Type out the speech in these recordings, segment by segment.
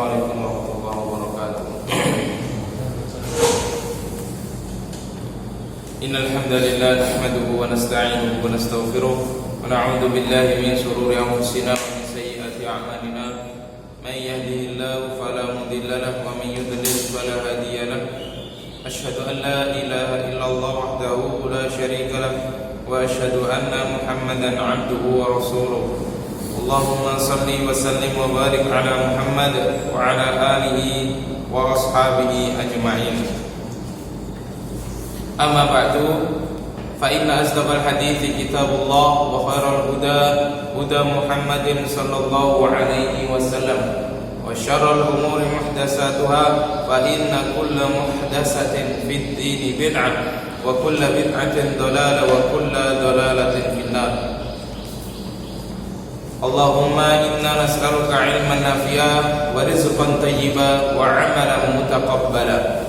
Assalamualaikum warahmatullahi wabarakatuh. Innal hamdalillah nahmaduhu wa nasta'inuhu wa nastaghfiruh wa na'udzu billahi min shururi anfusina wa min sayyiati a'malina. Man yahdihillahu fala mudilla lahu wa man yudlil fala hadiya lahu. Asyhadu an la ilaha illallah wahdahu la syarika lahu wa asyhadu anna Muhammadan 'abduhu wa rasuluh. Allahumma salli wa sallim wa barik ala Muhammad wa ala alihi wa ashabihi ajma'in. Amma ba'du, fa inna asdaqal hadithi kitabullah wa khairal huda huda Muhammadin sallallahu alaihi wasallam wa syarrul umuri muhdatsatuha fa inna kulla muhdatsatin fid dini bid'ah wa kulla bid'atin dhalalah wa kulla dhalalatin finnar. Allahumma inna nas'aluka ilman nafi'a wa rizqan thayyiba wa 'amalan mutaqabbala.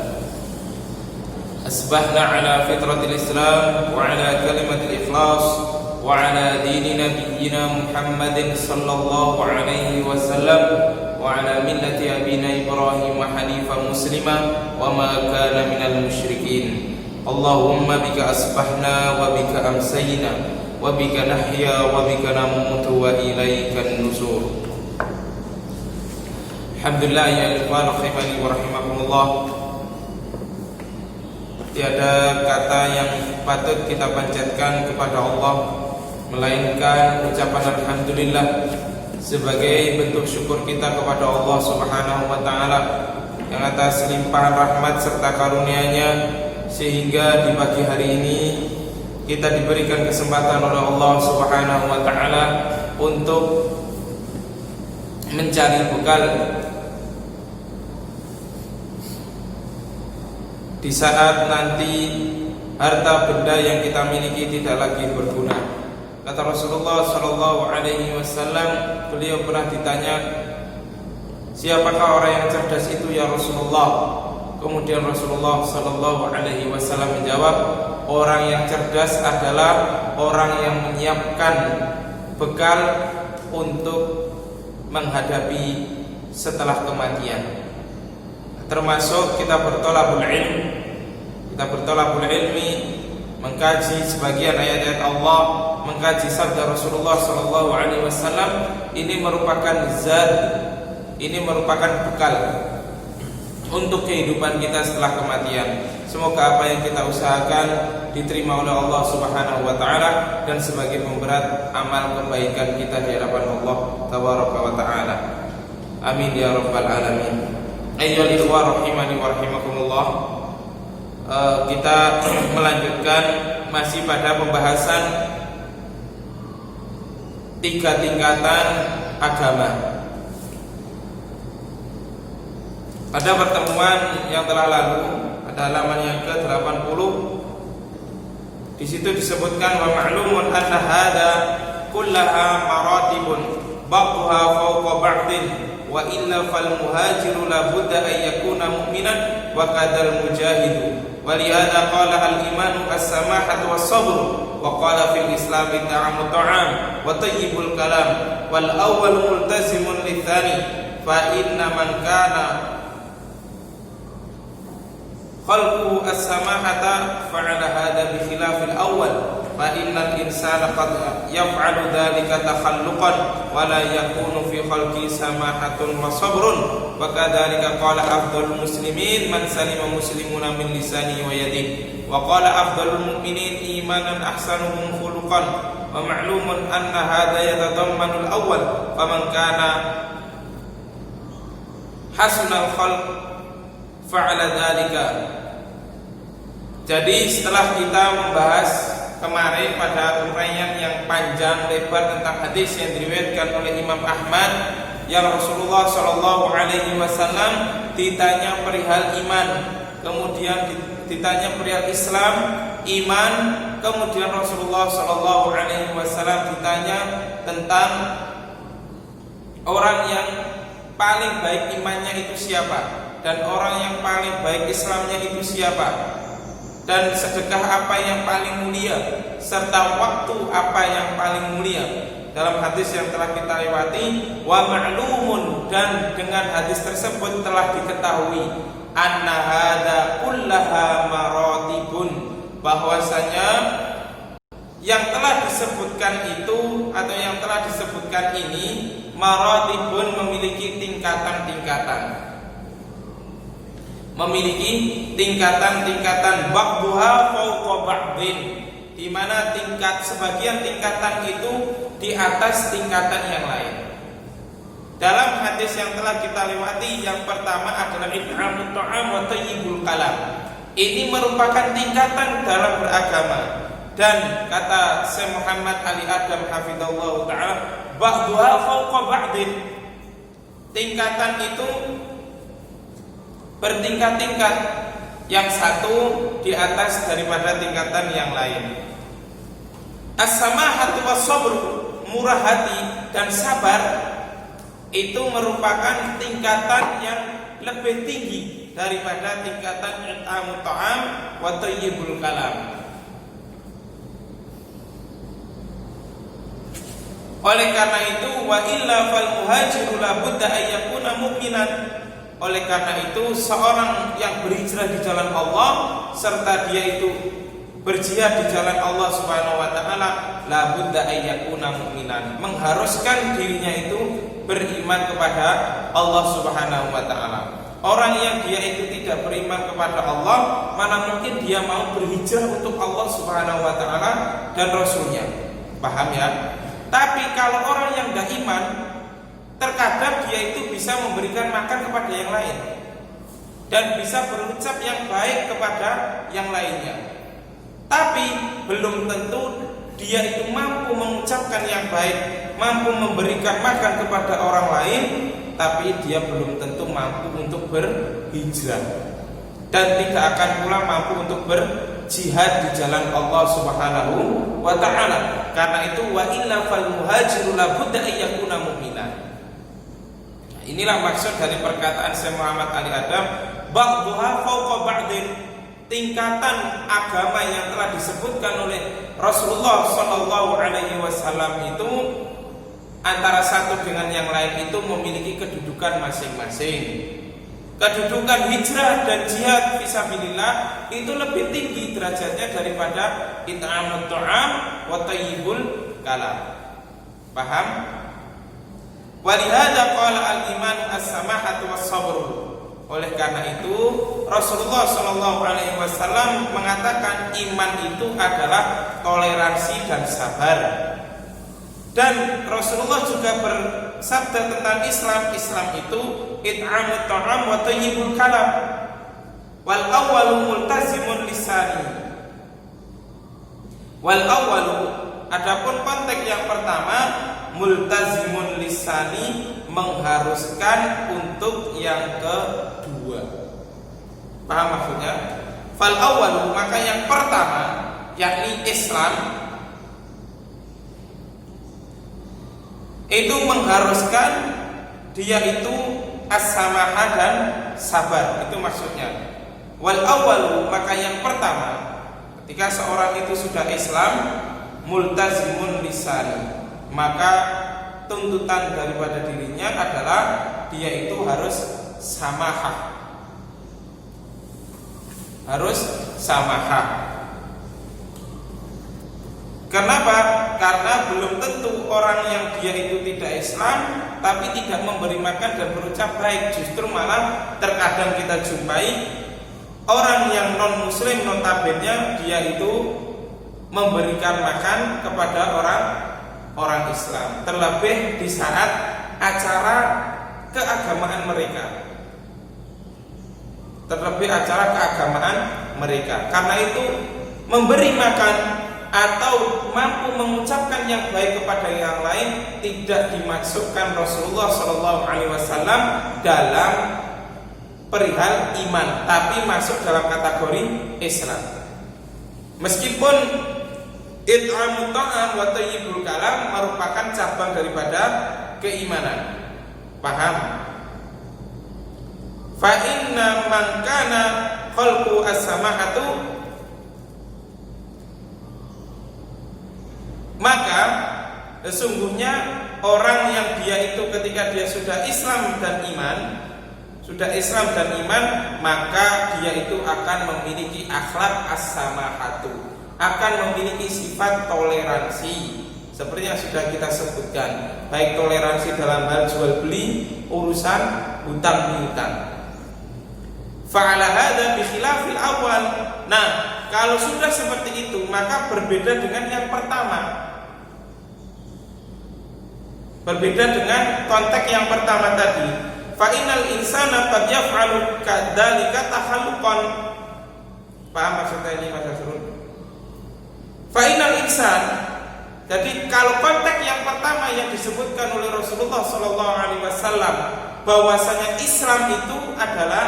Asbahna ala fitratil Islam wa ala kalimatil ikhlas wa ala dini nabiyyina Muhammadin sallallahu alaihi wasallam wa ala millati abina Ibrahim hanifan muslima wa ma kana minal musyrikin. Allahumma bika asbahna wa bika amsayna wa bika nahya wa bika namutu wa ilaikan nusur. Alhamdulillah ya ikhwan rahimani wa rahimakumullah. Tiada kata yang patut kita panjatkan kepada Allah melainkan ucapan alhamdulillah sebagai bentuk syukur kita kepada Allah Subhanahu wa taala yang atas limpahan rahmat serta karunia-Nya sehingga di pagi hari ini kita diberikan kesempatan oleh Allah Subhanahu wa taala untuk mencari bekal di saat nanti harta benda yang kita miliki tidak lagi berguna. Kata Rasulullah sallallahu alaihi wasallam, beliau pernah ditanya, "Siapakah orang yang cerdas itu ya Rasulullah?" Kemudian Rasulullah sallallahu alaihi wasallam menjawab, orang yang cerdas adalah orang yang menyiapkan bekal untuk menghadapi setelah kematian. Termasuk kita bertolabul ilmi, mengkaji sebagian ayat-ayat Allah, mengkaji sabda Rasulullah sallallahu alaihi wasallam. Ini merupakan zad, ini merupakan bekal untuk kehidupan kita setelah kematian. Semoga apa yang kita usahakan diterima oleh Allah Subhanahu wa taala dan sebagai pemberat amal kebaikan kita di hadapan Allah tabaraka wa taala. Amin ya rabbal alamin. Ayyuhal ikhwah rahimani wa rahimakumullah. Kita melanjutkan masih pada pembahasan 3 tingkatan agama. Pada pertemuan yang telah lalu, pada halaman yang ke-80, di situ disebutkan wa ma'lumun anna hada kullaha maratibun ba'dha fawqa ba'din wa illa fal muhajiru la budda an yakuna mu'minan wa kadal mujahidu wa lihada qala al imanu as-samahatu was-sabr wa qala fil islam ta'amu ta'am wa tayyibul kalam wal awwal multazimun litsani fa inna man kana khalqu as-samahata fa'ala hadha bi khilafil awwal fa innal insana qad yaf'alu dhalika takhalluqan wa la yakunu fi khalqi samahatun wa sabrun wa kadzalika qala afdhalul muslimin man salima muslimuna min lisanihi wa yadihi wa qala afdhalul mu'minin imanan ahsanuhum khuluqan wa ma'lumun anna hadha yatadammanul awwal faman kana hasunal khalq fa'ala dzalika. Jadi setelah kita membahas kemarin pada uraian yang panjang lebar tentang hadis yang diriwayatkan oleh Imam Ahmad yang Rasulullah sallallahu alaihi wasallam ditanya perihal iman, kemudian ditanya perihal Islam, iman, kemudian Rasulullah sallallahu alaihi wasallam ditanya tentang orang yang paling baik imannya itu siapa, dan orang yang paling baik Islamnya itu siapa, dan sedekah apa yang paling mulia, serta waktu apa yang paling mulia. dalam hadis yang telah kita lewati, wa ma'lumun, dan dengan hadis tersebut telah diketahui, anna hadza kullaha maratibun, bahwasanya yang telah disebutkan itu atau yang telah disebutkan ini maratibun, memiliki tingkatan-tingkatan. Memiliki tingkatan-tingkatan, ba'dhuha fawqa ba'din, di mana sebagian tingkatan itu di atas tingkatan yang lain. Dalam hadis yang telah kita lewati, yang pertama adalah it'amut ta'am wa thayyibul kalam. Ini merupakan tingkatan dalam beragama. Dan kata Syekh Muhammad Ali Adam hafizallahu taala, ba'dhuha fawqa ba'din, tingkatan itu bertingkat-tingkat, yang satu di atas daripada tingkatan yang lain. As-samahatu was-sabr, murah hati dan sabar, itu merupakan tingkatan yang lebih tinggi daripada tingkatan it'amut ta'am wa thayyibul kalam. Oleh karena itu, wa illa fal muhajiru la budda ayyakuna mu'minan. Oleh karena itu, seorang yang berhijrah di jalan Allah serta dia itu berjihad di jalan Allah Subhanahu wa taala, la budda ayyakuna mu'minan, mengharuskan dirinya itu beriman kepada Allah Subhanahu wa taala. Orang yang dia itu tidak beriman kepada Allah, mana mungkin dia mau berhijrah untuk Allah Subhanahu wa taala dan Rasulnya. Paham ya? Tapi kalau orang yang tidak iman, terkadang dia itu bisa memberikan makan kepada yang lain dan bisa berucap yang baik kepada yang lainnya. Tapi belum tentu dia itu mampu mengucapkan yang baik, mampu memberikan makan kepada orang lain, tapi dia belum tentu mampu untuk berhijrah dan tidak akan pula mampu untuk berjihad di jalan Allah Subhanahu wa ta'ala. Karena itu, wa illa fal muhajiru la budda ayyakuna mu'minan. Inilah maksud dari perkataan Syekh Muhammad Ali Adam, ba'dhuha fawqa ba'din, tingkatan agama yang telah disebutkan oleh Rasulullah sallallahu alaihi wasallam itu antara satu dengan yang lain itu memiliki kedudukan masing-masing. Kedudukan hijrah dan jihad fisabilillah itu lebih tinggi derajatnya daripada it'amut ta'am wa thayyibul kalam. Paham? Walihada qala al-iman as-samahatu was-sabr. Oleh karena itu, Rasulullah sallallahu alaihi wasallam mengatakan iman itu adalah toleransi dan sabar. Dan Rasulullah juga bersabda tentang Islam itu it'amut ta'am wa thayyibul kalam. Wal awwalu multazimun lisani. Wal awwalu, adapun konteks yang pertama, multazimun lisani, mengharuskan untuk yang kedua. Paham maksudnya? Fal awwalu, maka yang pertama yakni Islam itu mengharuskan dia itu as-samahah dan sabar, itu maksudnya. Wal awwalu, maka yang pertama ketika seorang itu sudah Islam, multazimun lisani, maka tuntutan daripada dirinya adalah dia itu harus samahah, harus samahah. Kenapa? Karena belum tentu orang yang dia itu tidak Islam tapi tidak memberi makan dan berucap baik. Justru malah terkadang kita jumpai orang yang non muslim notabene dia itu memberikan makan kepada orang Islam, terlebih di saat acara keagamaan mereka. Terlebih acara keagamaan mereka. Karena itu memberi makan atau mampu mengucapkan yang baik kepada yang lain tidak dimaksudkan Rasulullah SAW dalam perihal iman, tapi masuk dalam kategori Islam. Meskipun it'amut ta'am wa thayyibul kalam merupakan cabang daripada keimanan. Paham? Fa inna man kana khalqu as-samahatu, maka sesungguhnya orang yang dia itu ketika dia sudah Islam dan iman, maka dia itu akan memiliki akhlak as-samahatu, akan memiliki sifat toleransi seperti yang sudah kita sebutkan, baik toleransi dalam hal jual beli, urusan hutang piutang. Fa'ala hadza bi khilafil awal. Nah, kalau sudah seperti itu maka berbeda dengan yang pertama. Berbeda dengan konteks yang pertama tadi. Fa innal insana qad yaf'alu kadzalika takhalluqan. Paham maksudnya ini Mas Asrul? Fa innal insan. Jadi kalau konteks yang pertama yang disebutkan oleh Rasulullah sallallahu alaihi wasallam bahwasanya Islam itu adalah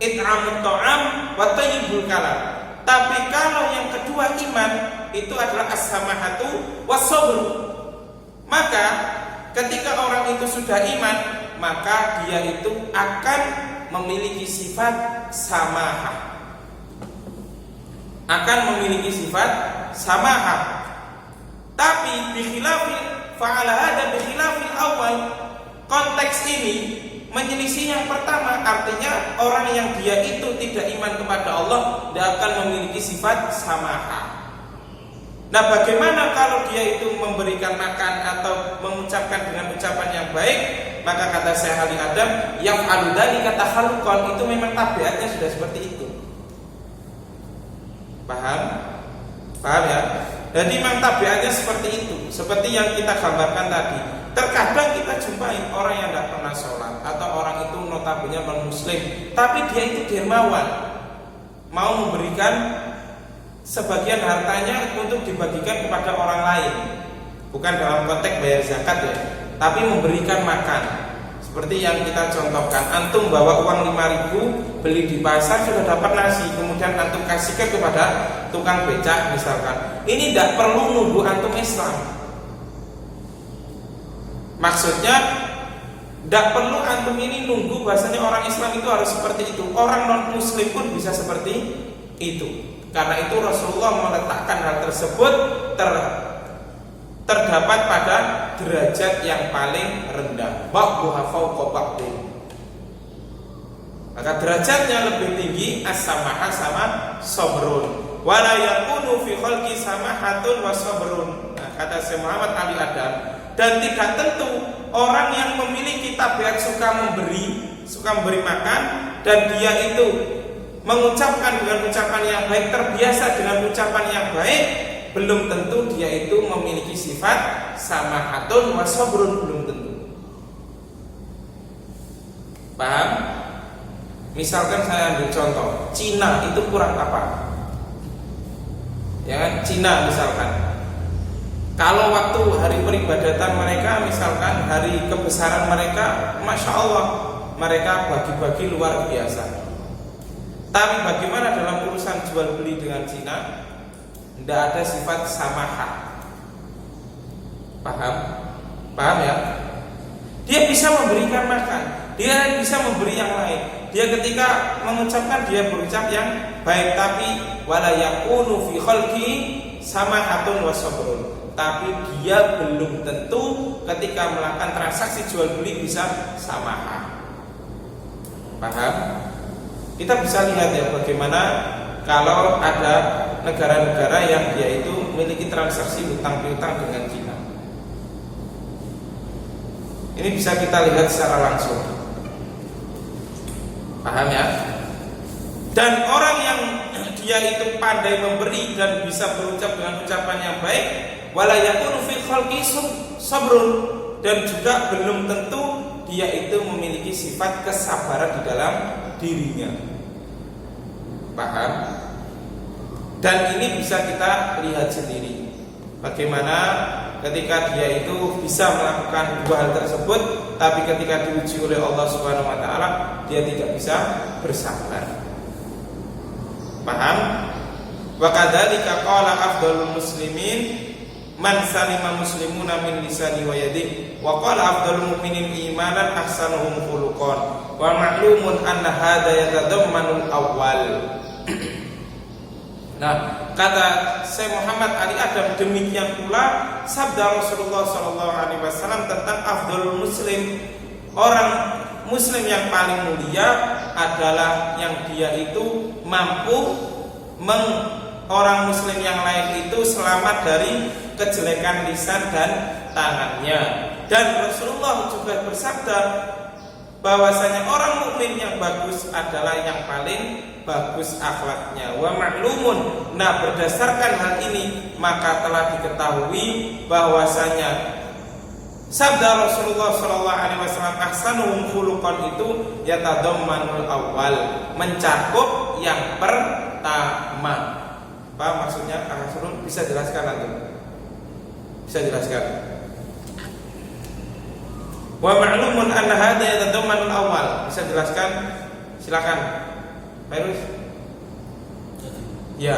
it'amut ta'am wa thayyibul kalam. Tapi kalau yang kedua iman itu adalah as-samahatu was-sabr. Maka ketika orang itu sudah iman, maka dia itu akan memiliki sifat samahah. Akan memiliki sifat samahah. Tapi bikhilafil fa'ala hada bikhilafil awal. Konteks ini menyelisih yang pertama, artinya orang yang dia itu tidak iman kepada Allah, dia akan memiliki sifat samahah. Nah, bagaimana kalau dia itu memberikan makan atau mengucapkan dengan ucapan yang baik? Maka kata Syekh Ali Adam, yaf'alu dzalika takhalluqan, itu memang tabiatnya sudah seperti itu. Paham? Paham ya? Jadi memang tabiatnya seperti itu, seperti yang kita gambarkan tadi. Terkadang kita jumpai orang yang tidak pernah sholat atau orang itu notabene non-muslim, tapi dia itu dermawan, mau memberikan sebagian hartanya untuk dibagikan kepada orang lain, bukan dalam konteks bayar zakat ya, tapi memberikan makan. Seperti yang kita contohkan, antum bawa uang 5.000 beli di pasar sudah dapat nasi, kemudian antum kasihkan kepada tukang becak misalkan. Ini tidak perlu nuduh antum Islam. Maksudnya tidak perlu antum ini nunggu bahasanya orang Islam itu harus seperti itu. Orang non muslim pun bisa seperti itu. Karena itu Rasulullah meletakkan hal tersebut terdapat pada derajat yang paling rendah. Ba'duha fawqa ba'din. Maka derajatnya lebih tinggi as-samahah sama sabrun. Wala yakunu fi khalqi samahatun wa sabrun. Nah, kata Syekh Muhammad Ali Adam, dan tidak tentu orang yang memiliki tabiat suka memberi makan dan dia itu mengucapkan dengan ucapan yang baik, terbiasa dengan ucapan yang baik, belum tentu dia itu memiliki sifat samahatun wa sabrun, belum tentu. Paham? Misalkan saya ambil contoh, Cina itu kurang apa? Ya kan, Cina misalkan. Kalau waktu hari peribadatan mereka, misalkan hari kebesaran mereka, Masya Allah, mereka bagi-bagi luar biasa. Tapi bagaimana dalam urusan jual beli dengan Cina? Tidak ada sifat samahah. Paham? Paham ya? Dia bisa memberikan makan, dia bisa memberi yang lain. Dia ketika mengucapkan, dia berucap yang baik, tapi wala yakunu fi khalqi samahatun wa sabrun. Tapi dia belum tentu ketika melakukan transaksi jual beli bisa samahah. Paham? Kita bisa lihat ya bagaimana kalau ada negara-negara yang dia itu memiliki transaksi hutang piutang dengan Cina. Ini bisa kita lihat secara langsung. Paham ya? Dan orang yang dia itu pandai memberi dan bisa berucap dengan ucapan yang baik, wala yakunu fi khalqi sabrun, dan juga belum tentu dia itu memiliki sifat kesabaran di dalam dirinya. Paham? Dan ini bisa kita lihat sendiri bagaimana ketika dia itu bisa melakukan dua hal tersebut, tapi ketika diuji oleh Allah Subhanahu wa taala, dia tidak bisa bersabar. Paham? Wa kadzalika qala afdhalul muslimin man salima muslimuna min lisani wa yadihi, wa qala afdhalul mu'minin imanan ahsanuhum khuluqan, wa ma'lumun anna hadza yatadammanul awwal. Nah, kata Syekh Muhammad Ali Adam, demikian pula sabda Rasulullah SAW tentang afdalul muslim, orang muslim yang paling mulia adalah yang dia itu mampu orang muslim yang lain itu selamat dari kejelekan lisan dan tangannya. Dan Rasulullah juga bersabda bahwasanya orang mukmin yang bagus adalah yang paling bagus akhlaknya. Wa ma'lumun. Nah, berdasarkan hal ini maka telah diketahui bahwasanya sabda Rasulullah SAW ahsanuhum khuluqan itu yatadammanul awal, mencakup yang pertama. Apa maksudnya? Ahsanun bisa jelaskan nanti. Bisa jelaskan. Wa ma'lumun anna hadha yatadammanul awal. Bisa jelaskan? Silakan. Virus. Ya.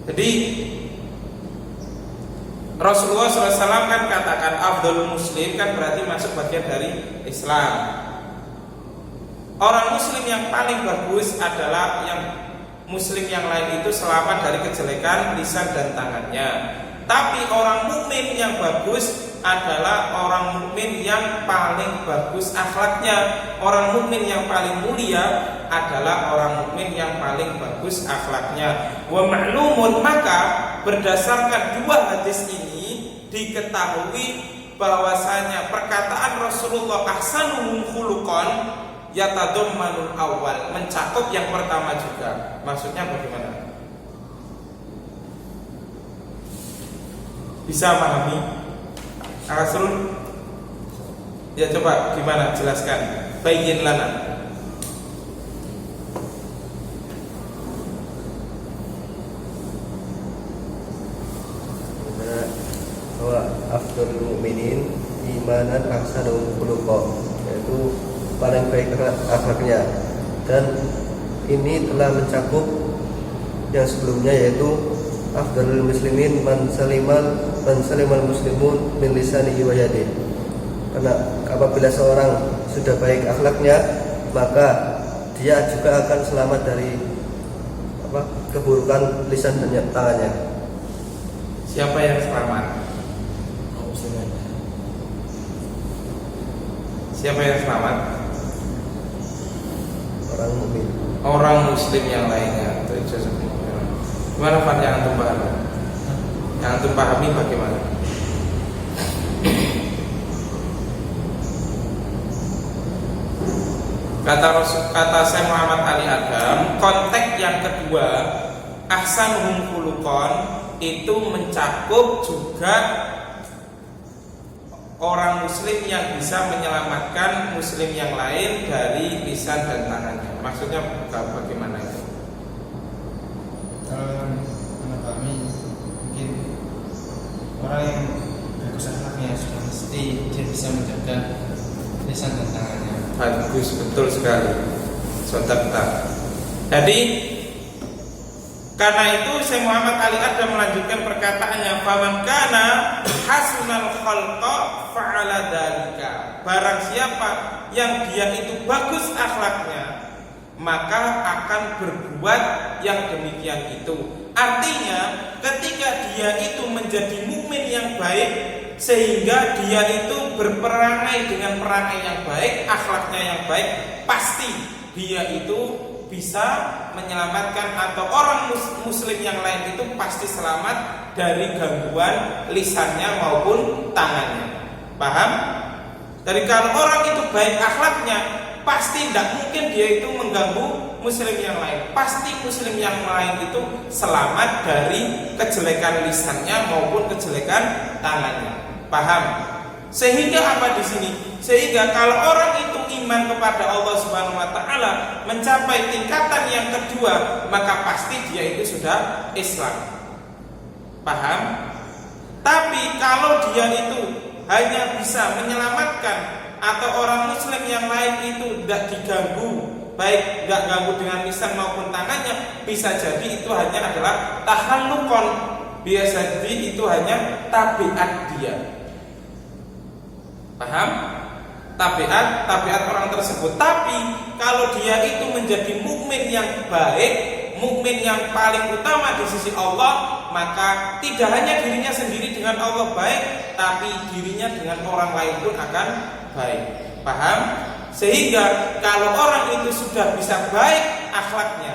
Jadi Rasulullah SAW kan katakan afdalul muslim, kan berarti masuk bagian dari Islam. Orang muslim yang paling bagus adalah yang muslim yang lain itu selamat dari kejelekan lisan dan tangannya. Tapi orang mukmin yang bagus adalah orang mukmin yang paling bagus akhlaknya. Orang mukmin yang paling mulia adalah orang mukmin yang paling bagus akhlaknya. Wa ma'lumun, maka berdasarkan dua hadis ini diketahui bahwasanya perkataan Rasulullah ahsanuhum khuluqan yatadammanul awal, mencakup yang pertama juga. Maksudnya bagaimana? Bisa pahami? Rasul? Ya coba gimana, jelaskan. Bayyin lana. Bahwa afdalul mu'minin imanan ahsanuhum khuluqan, yaitu paling baik akhlaknya. Dan ini telah mencakup yang sebelumnya, yaitu afdalul muslimin man salimal muslimun min lisanihi wa yadihi. Karena apabila seorang sudah baik akhlaknya, maka dia juga akan selamat dari keburukan lisan dan tangannya. Siapa yang selamat? Siapa yang selamat? Orang mukmin. Orang muslim yang lainnya. Gimana Pak yang antum pahami? Yang antum pahami bagaimana? Kata Syekh Muhammad Ali Adam, konteks yang kedua ahsanuhum khuluqan itu mencakup juga orang muslim yang bisa menyelamatkan muslim yang lain dari lisan dan tangannya. Maksudnya bagaimana itu? Kalau menurut kami mungkin orang yang bagus akhlaknya sudah mesti dia bisa menjaga lisan dan tangannya. Bagus, betul sekali. Sodakta. Jadi karena itu Syekh Muhammad Ali Adam melanjutkan perkataannya, faman kana hasunal khalqa fa'ala dzalika. Barang siapa yang dia itu bagus akhlaknya, maka akan berbuat yang demikian itu. Artinya ketika dia itu menjadi mukmin yang baik, sehingga dia itu berperangai dengan perangai yang baik, akhlaknya yang baik, pasti dia itu bisa menyelamatkan, atau orang muslim yang lain itu pasti selamat dari gangguan lisannya maupun tangannya. Paham? Jadi kalau orang itu baik akhlaknya, pasti tidak mungkin dia itu mengganggu muslim yang lain. Pasti muslim yang lain itu selamat dari kejelekan lisannya maupun kejelekan tangannya. Paham? Sehingga apa di sini? Sehingga kalau orang itu iman kepada Allah Subhanahu wa taala mencapai tingkatan yang kedua, maka pasti dia itu sudah Islam. Paham? Tapi kalau dia itu hanya bisa menyelamatkan atau orang muslim yang lain itu tidak diganggu, baik tidak ganggu dengan lisan maupun tangannya, bisa jadi itu hanya adalah tahallukon, biasa jadi itu hanya tabiat dia. Paham? Tabiat orang tersebut. Tapi kalau dia itu menjadi mukmin yang baik, mukmin yang paling utama di sisi Allah, maka tidak hanya dirinya sendiri dengan Allah baik, tapi dirinya dengan orang lain pun akan baik. Paham? Sehingga kalau orang itu sudah bisa baik akhlaknya,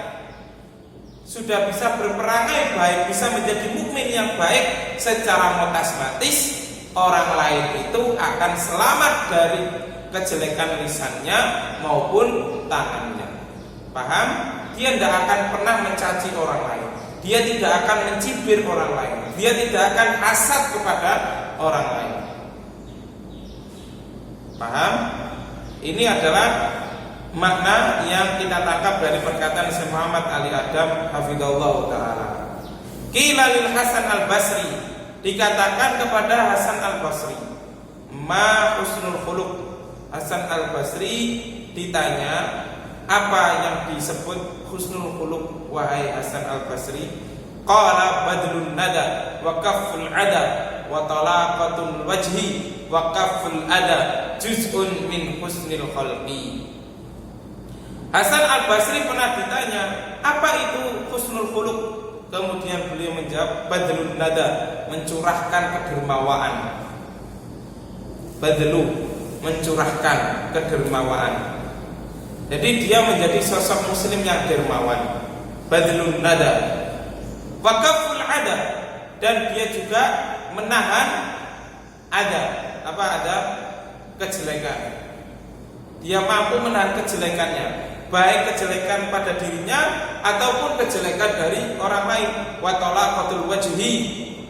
sudah bisa berperangai baik, bisa menjadi mukmin yang baik secara otomatis, orang lain itu akan selamat dari kejelekan lisannya maupun tangannya. Paham? Dia tidak akan pernah mencaci orang lain, dia tidak akan mencibir orang lain, dia tidak akan hasad kepada orang lain. Paham? Ini adalah makna yang kita tangkap dari perkataan Syekh Muhammad Ali Adam hafizallahu taala. Qila lil Hasan al-Basri, dikatakan kepada Hasan al-Basri, ma husnul khuluq. Hasan al-Basri ditanya, apa yang disebut husnul khuluq wahai Hasan al-Basri? Qala badlun nada wa kafful ada wa talaqatul wajhi wa kafful ada juz'un min husnil khalqi. Hasan al-Basri pernah ditanya, apa itu husnul khuluq? Kemudian beliau menjawab, badlun nada, mencurahkan kedermawaan. Badlu, mencurahkan kedermawaan. Jadi dia menjadi sosok muslim yang dermawan. Badlun nada wa kafful ada, dan dia juga menahan ada, apa ada? Kejelekan. Dia mampu menahan kejelekannya, baik kejelekan pada dirinya ataupun kejelekan dari orang lain. Wa talaqatul wajhi,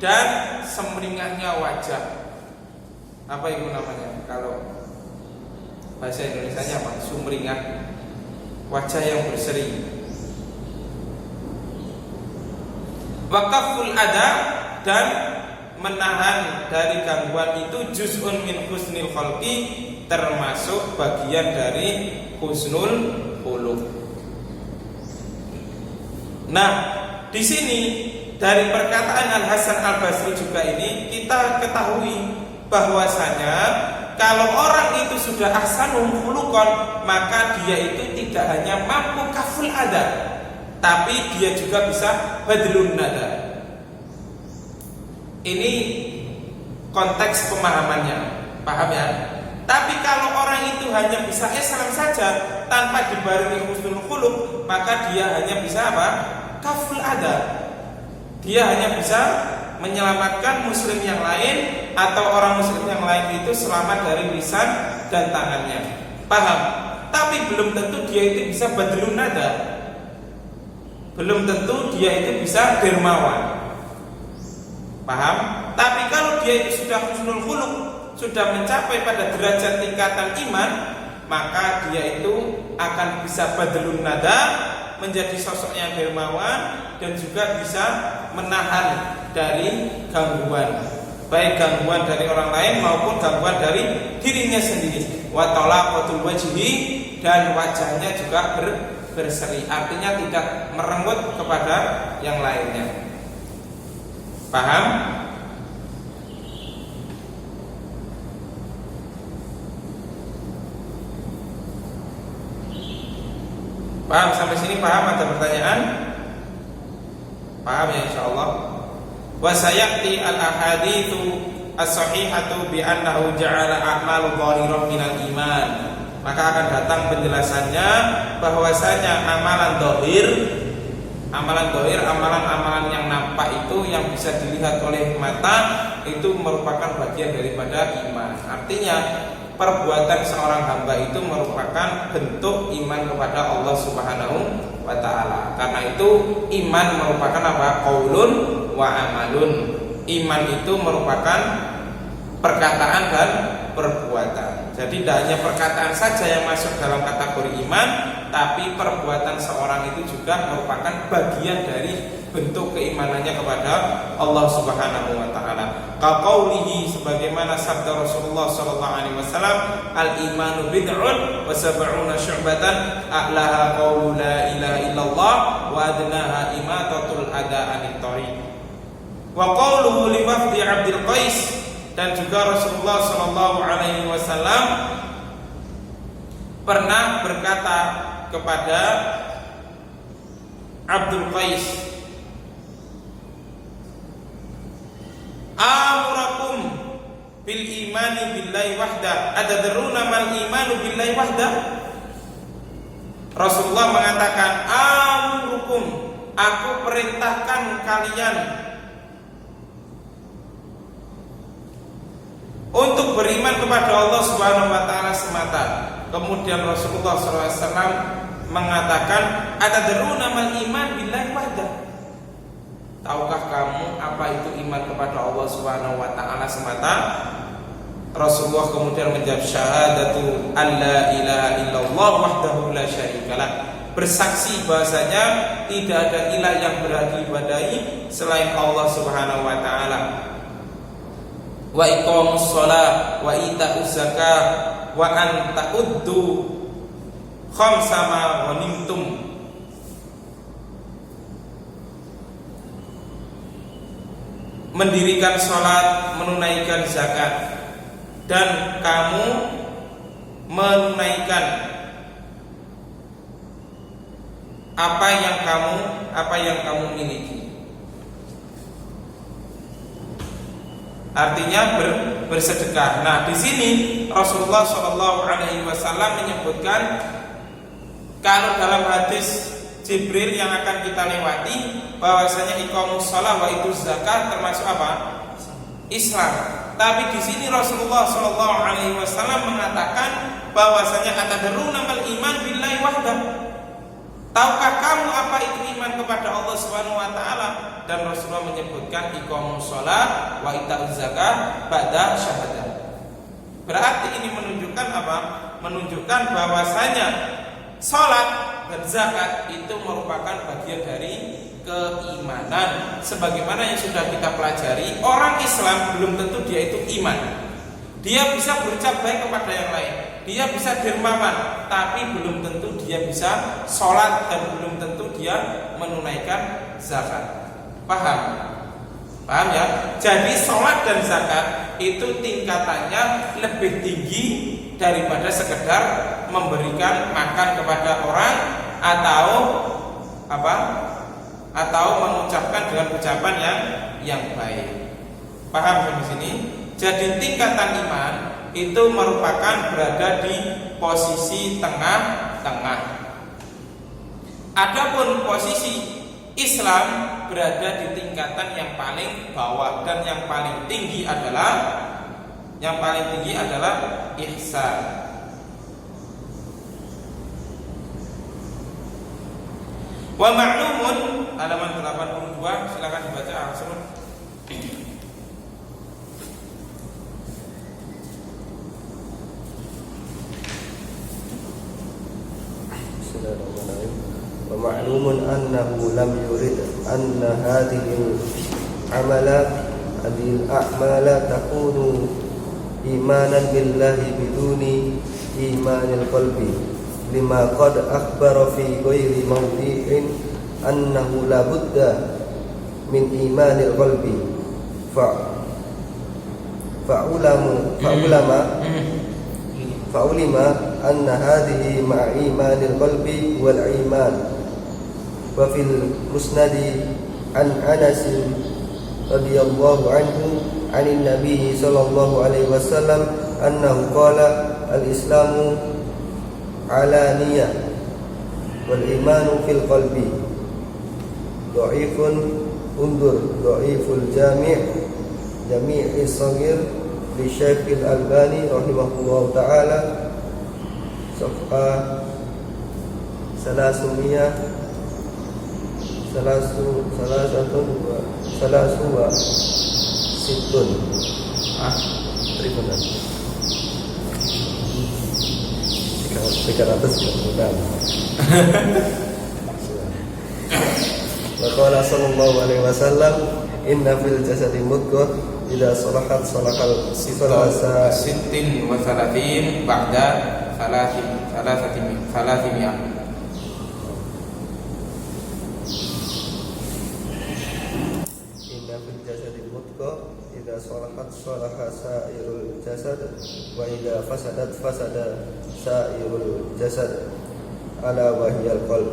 dan semringahnya wajah. Apa itu namanya? Kalau bahasa Indonesianya apa? Sumringah, wajah yang berseri. Wa kafful ada, dan menahan dari gangguan itu juz'un min husnil khalqi, termasuk bagian dari husnul khuluq. Nah, di sini dari perkataan Al Hasan Al Basri juga ini kita ketahui bahwasanya kalau orang itu sudah ahsanul khuluqan, maka dia itu tidak hanya mampu kaful ada, tapi dia juga bisa badlun nada. Ini konteks pemahamannya, paham ya? Tapi kalau orang itu hanya bisa Islam saja tanpa dibarengi husnul khuluq, maka dia hanya bisa apa? Kaful ada. Dia hanya bisa menyelamatkan muslim yang lain atau orang muslim yang lain itu selamat dari lisan dan tangannya. Paham? Tapi belum tentu dia itu bisa badlun nada. Belum tentu dia itu bisa dermawan. Paham? Tapi kalau dia itu sudah husnul khuluq, sudah mencapai pada derajat tingkatan iman, maka dia itu akan bisa badlun nada, menjadi sosok yang dermawan, dan juga bisa menahan dari gangguan, baik gangguan dari orang lain maupun gangguan dari dirinya sendiri. Wa talaqatul wajhi, dan wajahnya juga berseri, artinya tidak merenggut kepada yang lainnya. Paham? Paham sampai sini? Paham? Ada pertanyaan? Paham ya insyaallah. Wa sayati al-ahaditsu as-sahihatu bi annahu ja'ala a'malu dhahirah minal iman. Maka akan datang penjelasannya bahwasanya amalan dhahir, amalan-amalan yang nampak itu, yang bisa dilihat oleh mata, itu merupakan bagian daripada iman. Artinya perbuatan seorang hamba itu merupakan bentuk iman kepada Allah Subhanahu wa ta'ala. Karena itu iman merupakan apa? Qaulun wa amalun. Iman itu merupakan perkataan dan perbuatan. Jadi tidak hanya perkataan saja yang masuk dalam kategori iman, tapi perbuatan seorang itu juga merupakan bagian dari bentuk keimanannya kepada Allah Subhanahu wa taala. Qaulihi, sebagaimana sabda Rasulullah sallallahu alaihi wasallam, al-imanu bid'un wa sab'una syu'batan, a'laha qaulu la ilaha illallah wa adnaha imatatul adha 'anit thariq. Wa qauluhu li wafdi Abdul Qais, dan juga Rasulullah sallallahu alaihi wasallam pernah berkata kepada Abdul Qais, amurakum bil imani billahi wahda, atadruna mal imanu billahi wahda? Rasulullah mengatakan, amurukum, aku perintahkan kalian untuk beriman kepada Allah Subhanahu wa taala semata. Kemudian Rasulullah SAW mengatakan, atadruna mal iman billahi wahda? Tahukah kamu apa itu iman kepada Allah Subhanahu wa taala semata? Rasulullah kemudian menjawab, syahadatu alla ilaha illallah wahdahu la syarikalah, bersaksi bahasanya tidak ada ilah yang berhak diibadahi selain Allah Subhanahu wa taala. Wa iqamus shalah wa ita'uz zakah wa an ta'uddu khamsa ma ghanimtum, mendirikan salat, menunaikan zakat, dan kamu menunaikan apa yang kamu miliki. Artinya bersedekah. Nah, di sini Rasulullah SAW menyebutkan, kalau dalam hadis Jibril yang akan kita lewati, bahwasanya iqamus shalah wa ituz zakat termasuk apa? Islam. Tapi di sini Rasulullah SAW mengatakan bahwasanya atadruna mal iman billahi wahda? Tahukah kamu apa itu iman kepada Allah Subhanahu wa taala? Dan Rasulullah menyebutkan iqamus shalah wa ita'uz zakah ba'da syahadah. Berarti ini menunjukkan apa? Menunjukkan bahwasanya salat dan zakat itu merupakan bagian dari keimanan. Sebagaimana yang sudah kita pelajari, orang Islam belum tentu dia itu iman. Dia bisa berucap baik kepada yang lain, dia bisa dermawan, tapi belum tentu dia bisa sholat, dan belum tentu dia menunaikan zakat. Paham? Paham ya? Jadi sholat dan zakat itu tingkatannya lebih tinggi daripada sekedar memberikan makan kepada orang atau apa? Atau mengucapkan dengan ucapan yang baik. Paham sampai sini? Jadi tingkatan iman itu merupakan berada di posisi tengah-tengah. Adapun posisi Islam berada di tingkatan yang paling bawah, dan yang paling tinggi adalah ihsan. Wa ma'lumun, halaman 82, silakan dibaca langsung. Wa ma'lumun annahu lam yurid anna hadhihi al-a'mala takunu imanan billahi biduni imanil qalbi, lima qad akhbara fi ghairi mawdi'in annahu la budda min imanil qalbi fa'ulima anna hadhihi ma'a imanil qalbi wal iman. Wa fil musnadi an Anas radhiyallahu anhu anin nabiy sallallahu alaihi wasallam annahu qala al-islamu alaniyah wal imanu fil qalbi. Dhaifun undur dhaiful jami'i saghir li Syekh Al-Albani rahimahullahu taala safha salasua situn tribunan 396. Wa qala sallallahu alaihi wasallam inna fil jasadi mudghah idza salahat salahal sittin wa salatin ba'da salatimi'ah. Idza salahat salaha sa'irul jasad wa idza fasadat fasada sa'irul jasad ala wahiyal qalb.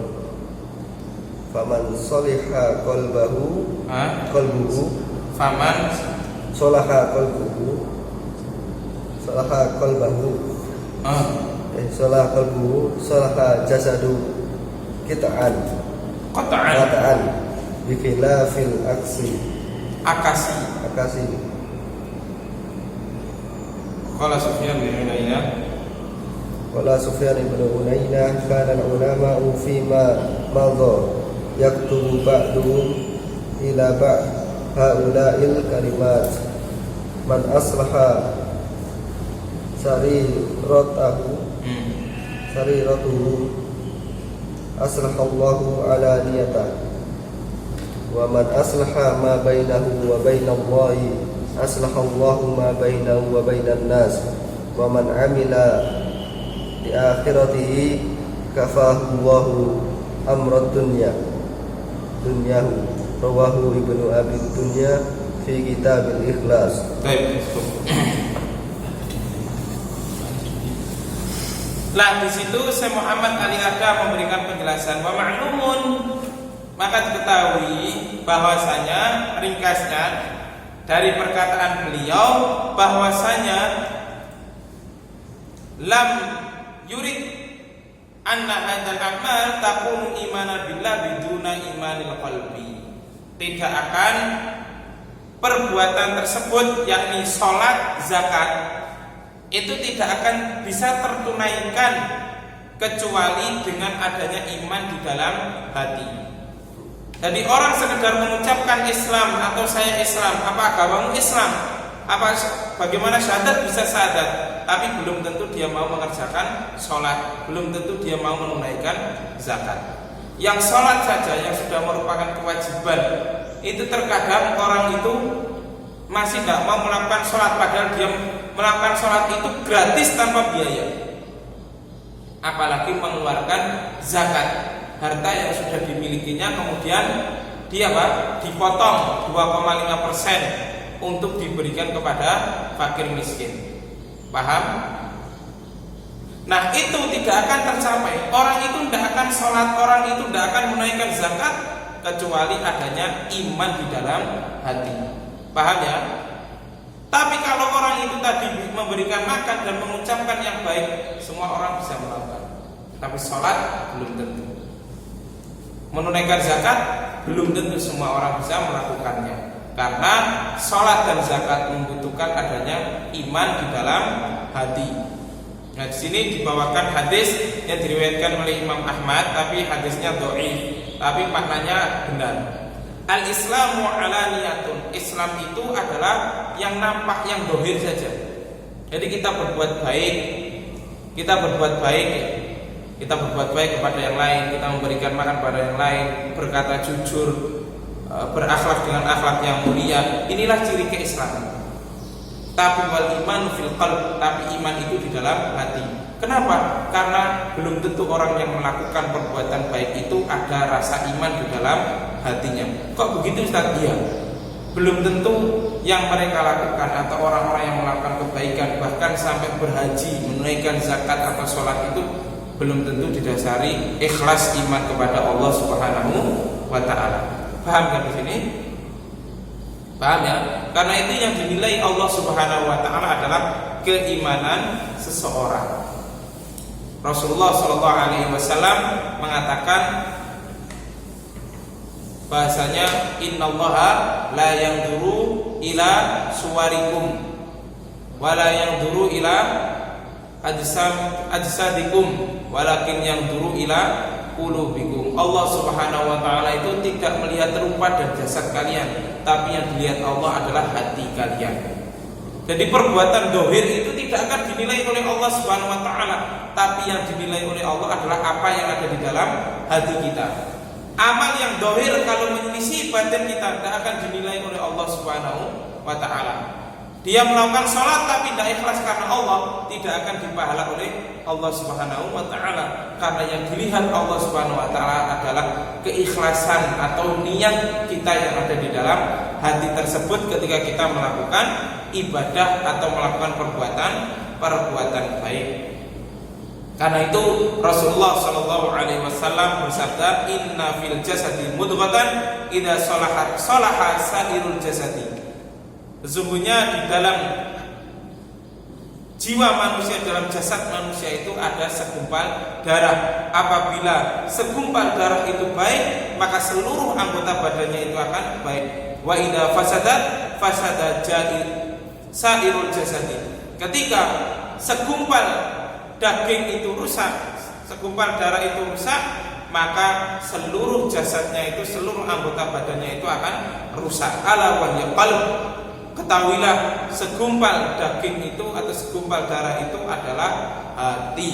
faman soliha qalbuhu Faman salaha qalbuhu salaha jasadu qita'an bi khilafil akasi. Qala Sufyan bin Uyainah Wala Sufyan ibn Uyainah kana al-ulama'u fima madha yaktubu ba'duhum ila ba'd haula'il kalimat man aslaha sariratuhu aslahallahu ala niyatah wa man aslaha ma bainahu wa bainallahi aslahallahu ma bainahu wa bainan nas wa man amila di akhiratihi kafahu Allahu amrad dunyahu rawahu Ibnu Abi Dunya fi Kitabil Ikhlas. Baik. Nah, di situ Syekh Muhammad Ali Ada memberikan penjelasan bahwa ma'lumun, maka diketahui bahwasanya ringkasnya dari perkataan beliau bahwasanya lam yurid anna hadzal amal takunu imana billah biduna imanil qalbi. Tidak akan perbuatan tersebut yakni sholat, zakat itu tidak akan bisa tertunaikan kecuali dengan adanya iman di dalam hati. Jadi orang sekedar mengucapkan Islam atau saya Islam, apa agamamu Islam, apa bagaimana syahadat bisa syahadat, tapi belum tentu dia mau mengerjakan sholat, belum tentu dia mau menunaikan zakat. Yang sholat saja yang sudah merupakan kewajiban, itu terkadang orang itu masih tidak mau melakukan sholat, padahal dia melakukan sholat itu gratis tanpa biaya. Apalagi mengeluarkan zakat, harta yang sudah dimilikinya kemudian dia dipotong 2,5% untuk diberikan kepada fakir miskin. Paham? Nah, itu tidak akan tercapai. Orang itu tidak akan sholat, orang itu tidak akan menunaikan zakat kecuali adanya iman di dalam hati. Paham ya? Tapi kalau orang itu tadi memberikan makan dan mengucapkan yang baik, semua orang bisa melakukan. Tapi sholat belum tentu. Menunaikan zakat belum tentu semua orang bisa melakukannya. Karena sholat dan zakat membutuhkan adanya iman di dalam hati. Nah, di sini dibawakan hadis yang diriwayatkan oleh Imam Ahmad, tapi hadisnya dhaif, tapi maknanya benar. Al-Islamu alaniyatun. Islam itu adalah yang nampak, yang dohir saja. Jadi kita berbuat baik, kita berbuat baik kepada yang lain, kita memberikan makan pada yang lain, berkata jujur, berakhlak dengan akhlak yang mulia. Inilah ciri keislaman. Tapi wal iman fil qalb, tapi iman itu di dalam hati. Kenapa? Karena belum tentu orang yang melakukan perbuatan baik itu ada rasa iman di dalam hatinya. Kok begitu Ustaz? Iya. Belum tentu yang mereka lakukan atau orang-orang yang melakukan kebaikan bahkan sampai berhaji, menunaikan zakat atau sholat itu belum tentu didasari ikhlas iman kepada Allah Subhanahu wa taala. Paham kan di sini? Paham ya? Karena itu yang dinilai Allah Subhanahu wa taala adalah keimanan seseorang. Rasulullah sallallahu alaihi wasallam mengatakan bahasanya innallaha la yanzuru ila suwarikum wa la yanzuru ila ajsadikum walakin yanzuru ila qulubikum. Allah Subhanahu wa taala itu tidak melihat rupa dan jasad kalian, tapi yang dilihat Allah adalah hati kalian. Jadi perbuatan dohir itu tidak akan dinilai oleh Allah Subhanahu wa taala, tapi yang dinilai oleh Allah adalah apa yang ada di dalam hati kita. Amal yang dohir kalau menyelisih batin kita tidak akan dinilai oleh Allah Subhanahu wa taala. Dia melakukan sholat tapi tidak ikhlas karena Allah, tidak akan dipahala oleh Allah Subhanahu wa taala. Karena yang dilihat Allah Subhanahu wa taala adalah keikhlasan atau niat kita yang ada di dalam hati tersebut ketika kita melakukan ibadah atau melakukan perbuatan baik. Karena itu Rasulullah Shallallahu Alaihi Wasallam bersabda, Inna fil jasadi mudghatan, idza salahat salaha sairul jasadi. Sesungguhnya di dalam jiwa manusia, dalam jasad manusia itu ada segumpal darah. Apabila segumpal darah itu baik, maka seluruh anggota badannya itu akan baik. Wa idza fasadat fasada sairul jasadi. Ketika segumpal daging itu rusak, segumpal darah itu rusak, maka seluruh jasadnya itu, seluruh anggota badannya itu akan rusak. Ala wahya qalb. Ketahuilah segumpal daging itu atau segumpal darah itu adalah hati.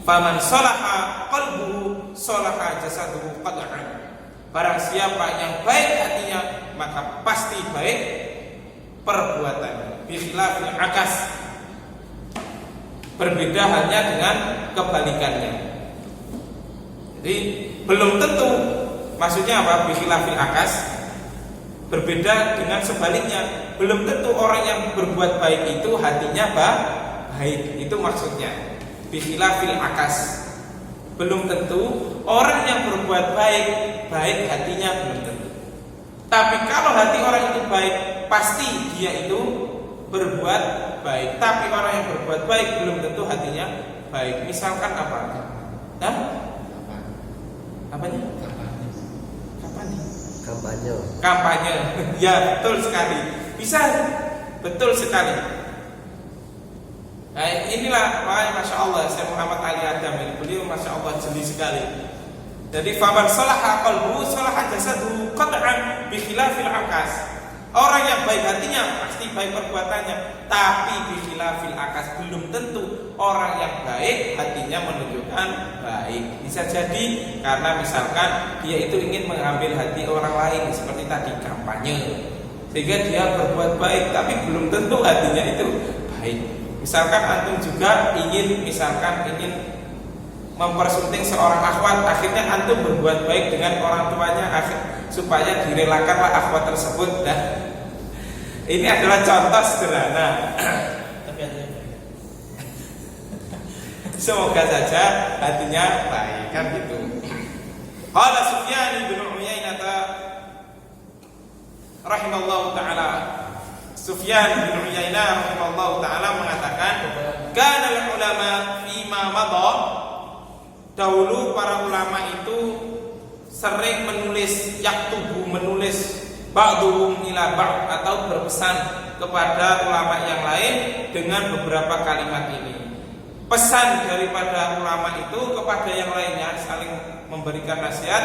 Faman salaha qalbuhu salaha jasaduhu qat'an. Barang siapa yang baik hatinya, maka pasti baik perbuatannya. Bi khilafil akas. Berbeda halnya dengan kebalikannya. Jadi belum tentu, maksudnya apa? Bikhilafil akas, berbeda dengan sebaliknya. Belum tentu orang yang berbuat baik itu hatinya baik. Itu maksudnya bikhilafil akas. Belum tentu orang yang berbuat baik hatinya, belum tentu. Tapi kalau hati orang itu baik, pasti dia itu berbuat baik. Tapi orang yang berbuat baik belum tentu hatinya baik. Misalkan apa? Hah? Apanya? Kampanye. Kampanye. Ya, betul sekali. Bisa, betul sekali. Nah, inilah, masya Allah, saya Muhammad Ali Adam ini, beliau masya Allah jeli sekali. Jadi faman salaha qalbuhu salaha jasaduhu qat'an bi khilafil akas. Orang yang baik hatinya pasti baik perbuatannya, tapi bikhilafil akas, belum tentu orang yang baik hatinya menunjukkan baik. Bisa jadi karena misalkan dia itu ingin mengambil hati orang lain, seperti tadi kampanye, sehingga dia berbuat baik, tapi belum tentu hatinya itu baik. Misalkan antum juga ingin mempersunting seorang akhwat, akhirnya antum berbuat baik dengan orang tuanya supaya direlakanlah akhwat tersebut. Nah, ini adalah contoh sederhana. Semoga saja hatinya baik, kan gitu. Qala Sufyan bin Uyainah rahimallahu taala. Sufyan bin Uyainah rahimallahu taala mengatakan, kana ulama fi ma madha. Dahulu para ulama itu sering menulis, yaktubu, menulis ba'duhum ila ba'd, atau berpesan kepada ulama yang lain dengan beberapa kalimat ini. Pesan daripada ulama itu kepada yang lainnya, saling memberikan nasihat.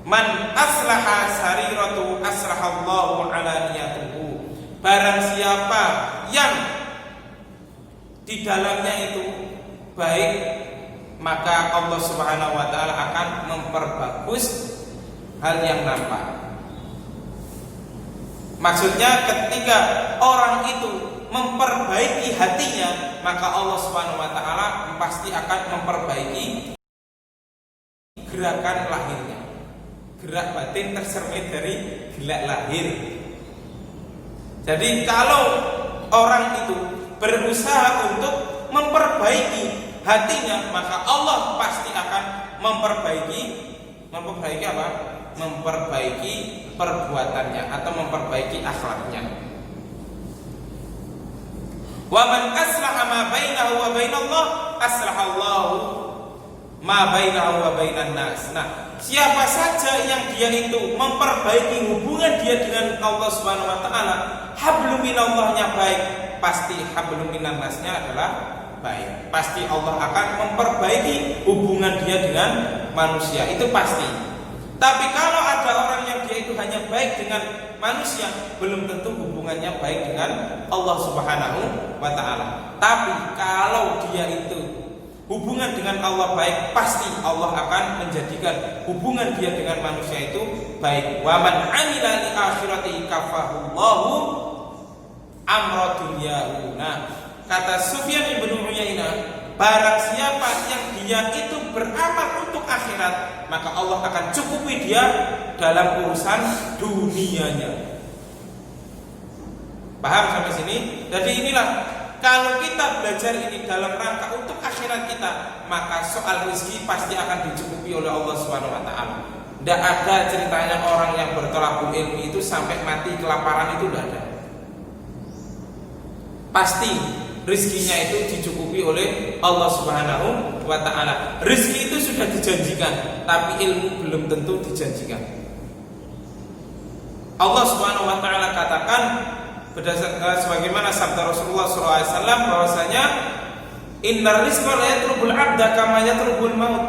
Man aslaha sariratu aslahallahu ala niyatuhu. Barang siapa yang di dalamnya itu baik, maka Allah Subhanahu wa taala akan memperbagus hal yang nampak. Maksudnya ketika orang itu memperbaiki hatinya, maka Allah Subhanahu wa taala pasti akan memperbaiki gerakan lahirnya. Gerak batin tercermin dari gerak lahir. Jadi kalau orang itu berusaha untuk memperbaiki hatinya, maka Allah pasti akan memperbaiki apa? Memperbaiki perbuatannya atau memperbaiki akhlaknya. Wa man aslaha ma bainahu wa bainallah aslahallahu ma bainahu wa bainan nas. Nah, siapa saja yang dia itu memperbaiki hubungan dia dengan Allah Subhanahu wa taala, hablum minallahnya baik, pasti hablum minan nasnya adalah baik. Pasti Allah akan memperbaiki hubungan dia dengan manusia, itu pasti. Tapi kalau ada orang yang dia itu hanya baik dengan manusia, belum tentu hubungannya baik dengan Allah Subhanahu wa taala. Tapi kalau dia itu hubungan dengan Allah baik, pasti Allah akan menjadikan hubungan dia dengan manusia itu baik. Wa man 'amila li akhirati kafahullahu amra dunyahu. Nah, kata Sufyan bin Uyainah, barang siapa yang dia itu beramal untuk akhirat, maka Allah akan cukupi dia dalam urusan dunianya. Paham sampai sini? Jadi inilah kalau kita belajar ini dalam rangka untuk akhirat kita, maka soal rezeki pasti akan dicukupi oleh Allah Subhanahu wa taala. Tidak ada ceritanya orang yang bertolakul ilmi itu sampai mati kelaparan, itu tidak ada. Pasti rezekinya itu dicukupi oleh Allah Subhanahu wa taala. Rezeki itu sudah dijanjikan, tapi ilmu belum tentu dijanjikan. Allah Subhanahu wa taala katakan berdasarkan sebagaimana sabda Rasulullah SAW bahwasanya innar rizqa la yatlubul 'abda kama yatlubul maut.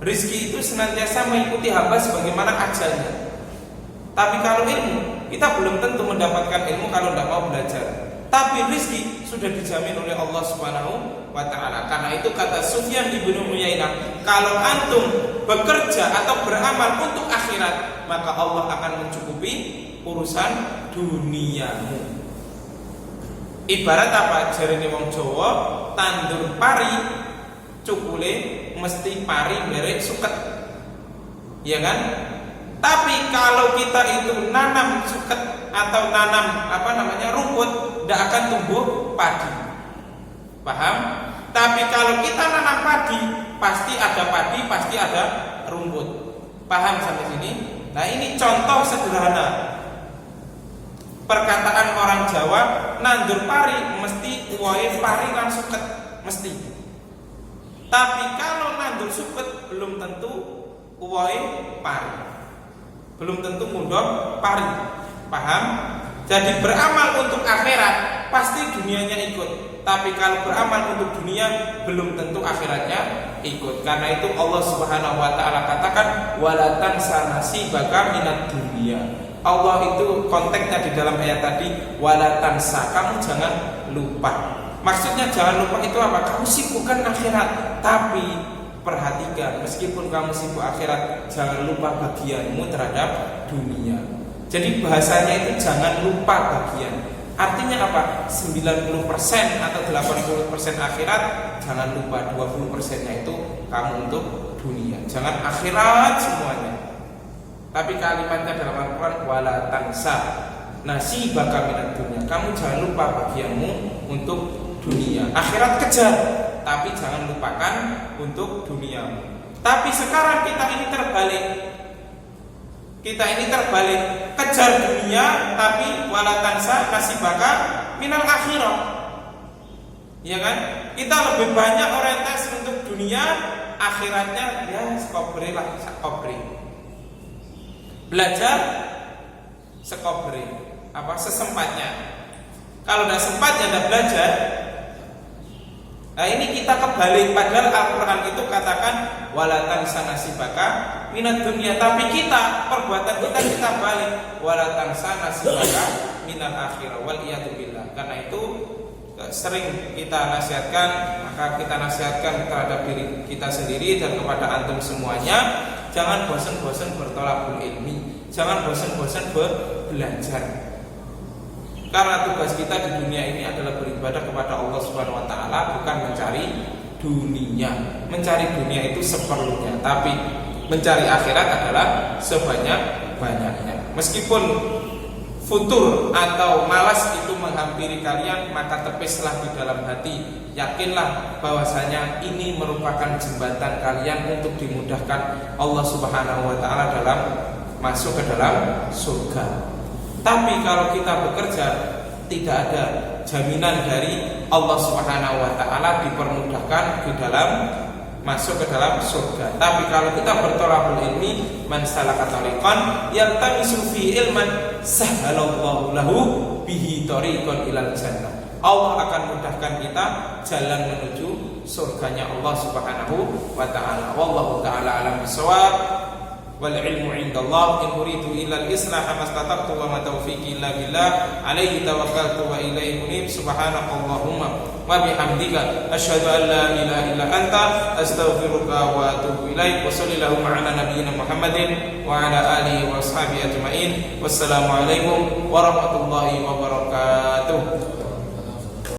Rizki itu senantiasa mengikuti hamba sebagaimana ajalnya. Tapi kalau ilmu, kita belum tentu mendapatkan ilmu kalau tidak mau belajar. Tapi rizki sudah dijamin oleh Allah Subhanahu wa taala. Karena itu kata Sufyan bin Uyainah, kalau antum bekerja atau beramal untuk akhirat, maka Allah akan mencukupi urusan duniamu. Ibarat apa? Jarene wong Jawa, tandur pari cukule mesti pari merek suket, ya kan? Tapi kalau kita itu nanam suket atau nanam rumput, tidak akan tumbuh padi. Paham? Tapi kalau kita nanam padi, pasti ada rumput. Paham sampai sini? Nah, ini contoh sederhana. Perkataan orang Jawa, nandur pari mesti uwae pari lan suket, mesti. Tapi kalau nandur suket belum tentu uwae pari. Belum tentu ngundang pari. Paham? Jadi beramal untuk akhirat pasti dunianya ikut. Tapi kalau beramal untuk dunia belum tentu akhiratnya ikut. Karena itu Allah Subhanahu wa taala katakan wala tansa nasibaka minad dunya. Allah itu konteksnya di dalam ayat tadi wala tansa, kamu jangan lupa. Maksudnya jangan lupa itu apa? Kamu sibukkan akhirat, tapi perhatikan meskipun kamu sibuk akhirat, jangan lupa bagianmu terhadap dunia. Jadi bahasanya itu jangan lupa bagian. Artinya apa? 90% atau 80% akhirat, jangan lupa 20%-nya itu kamu untuk dunia. Jangan akhirat semuanya. Tapi kalimatnya dalam Al-Quran wala tansa nasibaka minad dunya. Kamu jangan lupa bagianmu untuk dunia. Akhirat kejar, tapi jangan lupakan untuk dunia. Tapi sekarang kita ini terbalik. Kejar dunia, tapi wala tansa nasibaka minal akhirah. Ya kan? Kita lebih banyak orientasi untuk dunia, akhiratnya ya sekobri lah, sekobri. Belajar sekobri, sesempatnya. Kalau tidak sempat ya tidak belajar. Nah, ini kita kebalik. Padahal Al-Quran itu katakan wala tansa nasibaka minad dunya, tapi perbuatan kita balik wala tansa nasibaka minal akhirah wal iyadu billah. Karena itu sering kita nasihatkan, maka kita nasihatkan terhadap diri kita sendiri dan kepada antum semuanya, jangan bosan-bosan bertolakul ilmi, jangan bosan-bosan belajar. Karena tugas kita di dunia ini adalah beribadah kepada Allah Subhanahu wa taala, bukan mencari dunia. Mencari dunia itu seperlunya, tapi mencari akhirat adalah sebanyak-banyaknya. Meskipun futur atau malas itu menghampiri kalian, maka tepislah di dalam hati, yakinlah bahwasanya ini merupakan jembatan kalian untuk dimudahkan Allah Subhanahu wa taala dalam masuk ke dalam surga. Tapi kalau kita bekerja, tidak ada jaminan dari Allah Subhanahu wa taala dipermudahkan di dalam masuk ke dalam surga. Tapi kalau kita bertolakul ilmi, man salaka tariqan yaltamisu fi ilman sahhalallahu lahu bihi tariqan ilal jannah. Allah akan mudahkan kita jalan menuju surganya Allah Subhanahu wa taala. Wallahu taala alam bisawab. Wal ilmu indallah, in uridu illa al-islah mastata'tu wa ma taufiqi illa billah, alaihi tawakkaltu wa ilaihi munib. Subhanakallahumma wa bihamdika asyhadu an la ilaha illa anta astaghfiruka wa atubu ilaik. Wa sallallahu ala nabiyyina Muhammadin wa ala alihi wa ashabihi ajmain. Wassalamu alaikum warahmatullahi wabarakatuh.